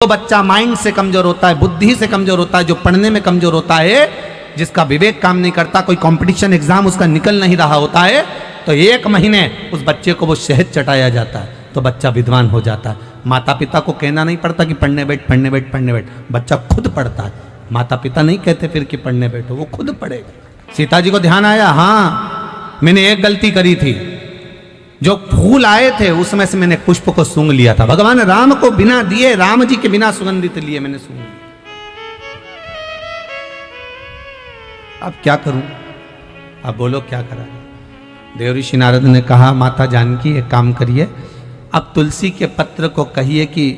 जो बच्चा माइंड से कमजोर होता है, बुद्धि से कमजोर होता है, जो पढ़ने में कमजोर होता है, जिसका विवेक काम नहीं करता, कोई कंपटीशन एग्जाम उसका निकल नहीं रहा होता है, तो 1 महीने उस बच्चे को वो शहद चटाया जाता है तो बच्चा विद्वान हो जाता है। माता पिता को कहना नहीं पड़ता कि पढ़ने बैठ पढ़ने बैठ पढ़ने बैठ, बच्चा खुद पढ़ता है। माता पिता नहीं कहते फिर कि पढ़ने बैठो, वो खुद पढ़ेगा। सीता जी को ध्यान आया, हाँ मैंने एक गलती करी थी, जो फूल आए थे उसमें से मैंने पुष्प को सूंघ लिया था। भगवान राम को बिना दिए, राम जी के बिना सुगंधित लिए मैंने सूंघ लिया। अब क्या करूं? अब बोलो क्या करा? देव ऋषि नारद ने कहा, माता जानकी एक काम करिए, अब तुलसी के पत्र को कहिए कि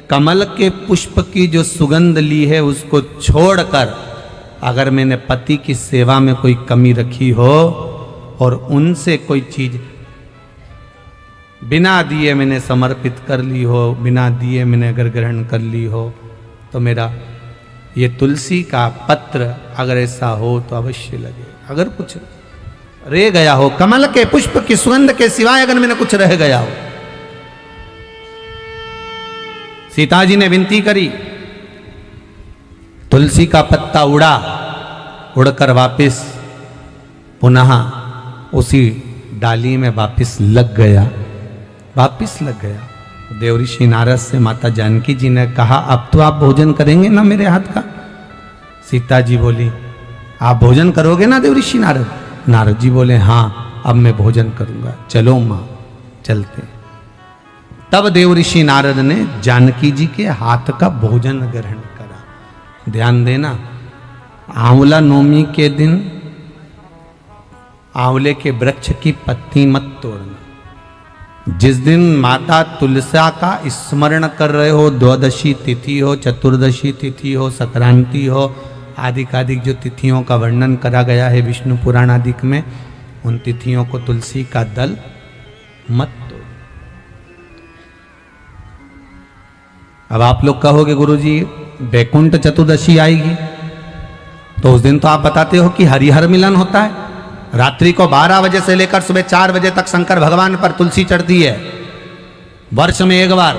कमल के पुष्प की जो सुगंध ली है उसको छोड़कर अगर मैंने पति की सेवा में कोई कमी रखी हो और उनसे कोई चीज बिना दिए मैंने समर्पित कर ली हो, बिना दिए मैंने अगर ग्रहण कर ली हो, तो मेरा ये तुलसी का पत्र अगर ऐसा हो तो अवश्य लगे। अगर कुछ रह गया हो, कमल के पुष्प की सुगंध के सिवाय अगर मैंने कुछ रह गया हो। सीता जी ने विनती करी, तुलसी का पत्ता उड़ा, उड़कर वापस पुनः उसी डाली में वापस लग गया, वापिस लग गया। देव ऋषि नारद से माता जानकी जी ने कहा, अब तो आप भोजन करेंगे ना मेरे हाथ का? सीता जी बोली, आप भोजन करोगे ना देव ऋषि नारद? नारद जी बोले, हाँ अब मैं भोजन करूंगा, चलो मां चलते। तब देव ऋषि नारद ने जानकी जी के हाथ का भोजन ग्रहण करा। ध्यान देना, आंवला नवमी के दिन आंवले के वृक्ष की पत्ती मत तोड़ना। जिस दिन माता तुलसा का स्मरण कर रहे हो, द्वादशी तिथि हो, चतुर्दशी तिथि हो, संक्रांति हो, आदिकादिक जो तिथियों का वर्णन करा गया है विष्णु पुराण आदिक में, उन तिथियों को तुलसी का दल मत तोड़ो। अब आप लोग कहोगे गुरुजी वैकुंठ चतुर्दशी आएगी तो उस दिन तो आप बताते हो कि हरिहर मिलन होता है। रात्रि को 12 बजे से लेकर सुबह 4 बजे तक शंकर भगवान पर तुलसी चढ़ती है, वर्ष में एक बार।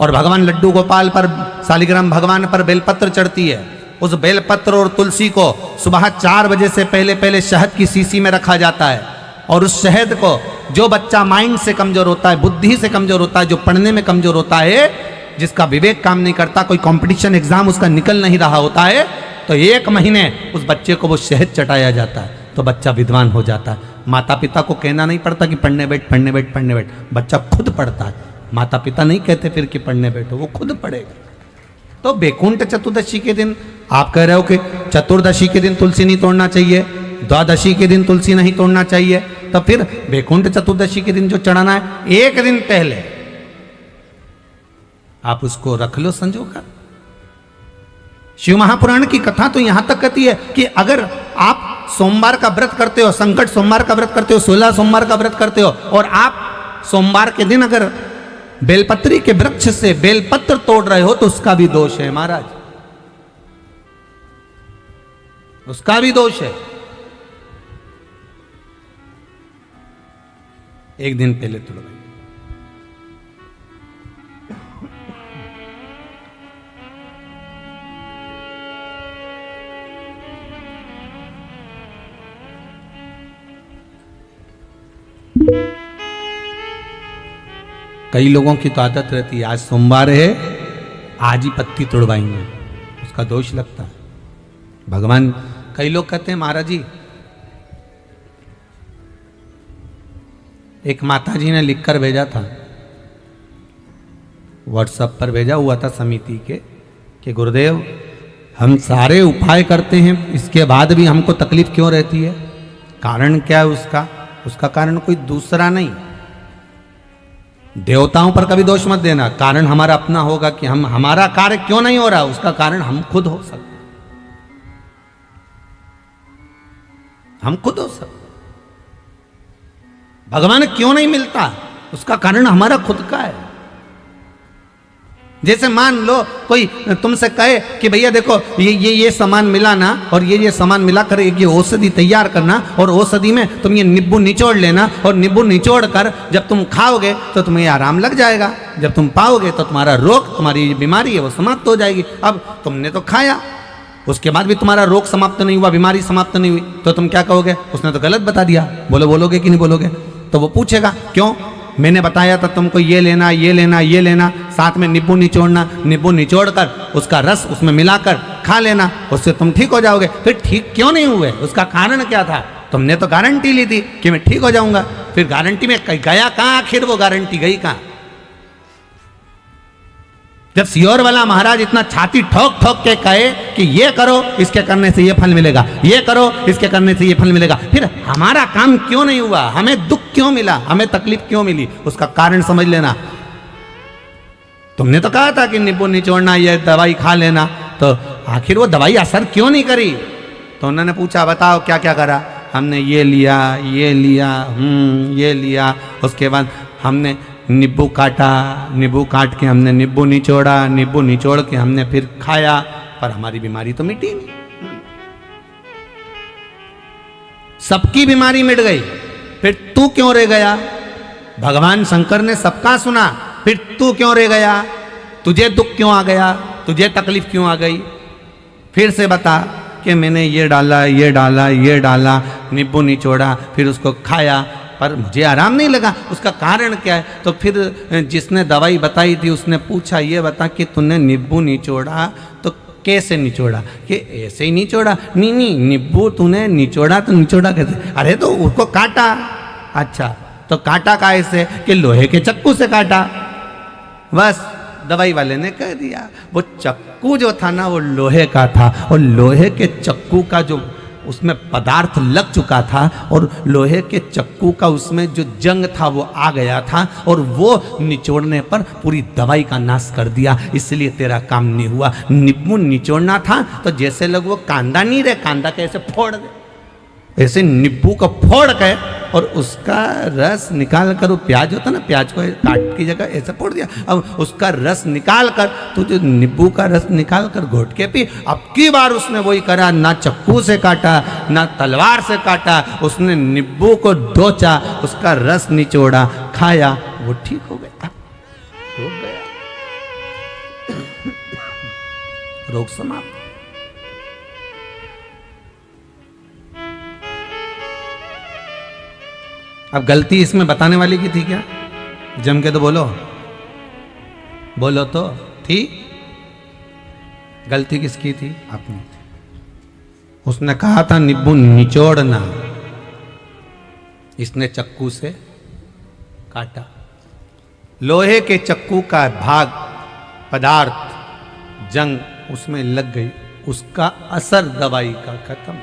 और भगवान लड्डू गोपाल पर, शालिग्राम भगवान पर बेलपत्र चढ़ती है। उस बेलपत्र और तुलसी को सुबह 4 बजे से पहले पहले शहद की शीशी में रखा जाता है। और उस शहद को जो बच्चा माइंड से कमजोर होता है, बुद्धि से कमजोर होता है, जो पढ़ने में कमजोर होता है, जिसका विवेक काम नहीं करता, कोई कंपटीशन एग्जाम उसका निकल नहीं रहा होता है, तो 1 महीने उस बच्चे को वो शहद चटाया जाता है तो बच्चा विद्वान हो जाता है। माता पिता को कहना नहीं पड़ता कि पढ़ने बैठ पढ़ने बैठ पढ़ने बैठ, बच्चा खुद पढ़ता है। माता पिता नहीं कहते फिर कि पढ़ने बैठो, वो खुद पढ़ेगा। तो वैकुंठ चतुर्दशी के दिन आप कह रहे हो कि चतुर्दशी के दिन तुलसी नहीं तोड़ना चाहिए, द्वादशी के दिन तुलसी नहीं तोड़ना चाहिए, तो फिर वैकुंठ चतुर्दशी के दिन जो चढ़ाना है 1 दिन पहले आप उसको रख लो संजोकर। शिव महापुराण की कथा तो यहां तक कहती है कि अगर आप सोमवार का व्रत करते हो, संकट सोमवार का व्रत करते हो, 16 सोमवार का व्रत करते हो, और आप सोमवार के दिन अगर बेलपत्री के वृक्ष से बेलपत्र तोड़ रहे हो तो उसका भी दोष है महाराज, उसका भी दोष है। 1 दिन पहले तोड़ भाई। कई लोगों की तो आदत रहती है, आज सोमवार है आज ही पत्ती तोड़वाएंगे, उसका दोष लगता है। भगवान, कई लोग कहते हैं महाराज जी, एक माता जी ने लिखकर भेजा था, व्हाट्सएप पर भेजा हुआ था समिति के, कि गुरुदेव हम सारे उपाय करते हैं, इसके बाद भी हमको तकलीफ क्यों रहती है? कारण क्या है उसका? उसका कारण कोई दूसरा नहीं। देवताओं पर कभी दोष मत देना, कारण हमारा अपना होगा कि हमारा कार्य क्यों नहीं हो रहा, उसका कारण हम खुद हो सकते, हम खुद हो सकते। भगवान क्यों नहीं मिलता, उसका कारण हमारा खुद का है। जैसे मान लो कोई तुमसे कहे कि भैया देखो ये सामान मिला ना, और ये सामान मिला कर एक ये औषधि तैयार करना, और औषधि में तुम ये नींबू निचोड़ लेना, और नींबू निचोड़ कर जब तुम खाओगे तो तुम्हें आराम लग जाएगा, जब तुम पाओगे तो तुम्हारा रोग, तुम्हारी बीमारी है वो समाप्त हो जाएगी। अब तुमने तो खाया, उसके बाद भी तुम्हारा रोग समाप्त नहीं हुआ, बीमारी समाप्त नहीं हुई, तो तुम क्या कहोगे? उसने तो गलत बता दिया, बोलोगे कि नहीं बोलोगे? तो वो पूछेगा क्यों, मैंने बताया था तुमको ये लेना ये लेना ये लेना, साथ में नींबू निचोड़ना, नींबू निचोड़ कर उसका रस उसमें मिलाकर खा लेना, उससे तुम ठीक हो जाओगे। फिर ठीक क्यों नहीं हुए? उसका कारण क्या था? तुमने तो गारंटी ली थी कि मैं ठीक हो जाऊंगा, फिर गारंटी में गया कहाँ? आखिर वो गारंटी गई कहाँ? जब सियोर वाला महाराज इतना छाती ठोक ठोक के कहे कि ये करो इसके करने से ये फल मिलेगा, ये करो इसके करने से ये फल मिलेगा, फिर हमारा काम क्यों नहीं हुआ? हमें दुख क्यों मिला? हमें तकलीफ क्यों मिली? उसका कारण समझ लेना। तुमने तो कहा था कि नींबू निचोड़ना, ये दवाई खा लेना, तो आखिर वो दवाई असर क्यों नहीं करी? तो उन्होंने पूछा बताओ क्या क्या करा? हमने ये लिया ये लिया ये लिया, उसके बाद हमने नींबू काटा, नींबू काट के हमने नींबू निचोड़ा, नींबू निचोड़ के हमने फिर खाया, पर हमारी बीमारी तो मिटी नहीं। सबकी बीमारी मिट गई, फिर तू क्यों रह गया? भगवान शंकर ने सबका सुना, फिर तू क्यों रह गया? तुझे दुख क्यों आ गया? तुझे तकलीफ क्यों आ गई? फिर से बता कि मैंने ये डाला ये डाला ये डाला, नींबू निचोड़ा, फिर उसको खाया, पर मुझे आराम नहीं लगा। उसका कारण क्या है? तो फिर जिसने दवाई बताई थी उसने पूछा ये बता कि तूने नींबू निचोड़ा तो कैसे निचोड़ा? कि ऐसे ही निचोड़ा? नहीं नहीं, नींबू तूने निचोड़ा तो निचोड़ा कैसे? अरे तो उसको काटा। अच्छा, तो काटा कैसे? कि लोहे के चक्कू से काटा। बस दवाई वाले ने कह दिया वो चक्कू जो था ना वो लोहे का था, और लोहे के चक्कू का जो उसमें पदार्थ लग चुका था, और लोहे के चक्कू का उसमें जो जंग था वो आ गया था, और वो निचोड़ने पर पूरी दवाई का नाश कर दिया, इसलिए तेरा काम नहीं हुआ। नींबू निचोड़ना था तो जैसे लोग वो कांदा नहीं रहे, कांदा कैसे फोड़ दे, ऐसे नींबू को फोड़ के और उसका रस निकाल कर, वो प्याज होता ना, प्याज को काट की जगह ऐसे फोड़ दिया, अब उसका रस निकाल कर तो जो नींबू का रस निकाल कर घोट के पी। अब की बार उसने वही करा, ना चक्कू से काटा ना तलवार से काटा, उसने नींबू को डोचा, उसका रस निचोड़ा, खाया, वो ठीक हो गया, हो गया, रोग समाप्त। अब गलती इसमें बताने वाले की थी क्या? जम के तो बोलो, बोलो तो थी। गलती किसकी थी? अपनी। उसने कहा था नींबू निचोड़ना, इसने चक्कू से काटा, लोहे के चक्कू का भाग पदार्थ जंग उसमें लग गई, उसका असर दवाई का खत्म।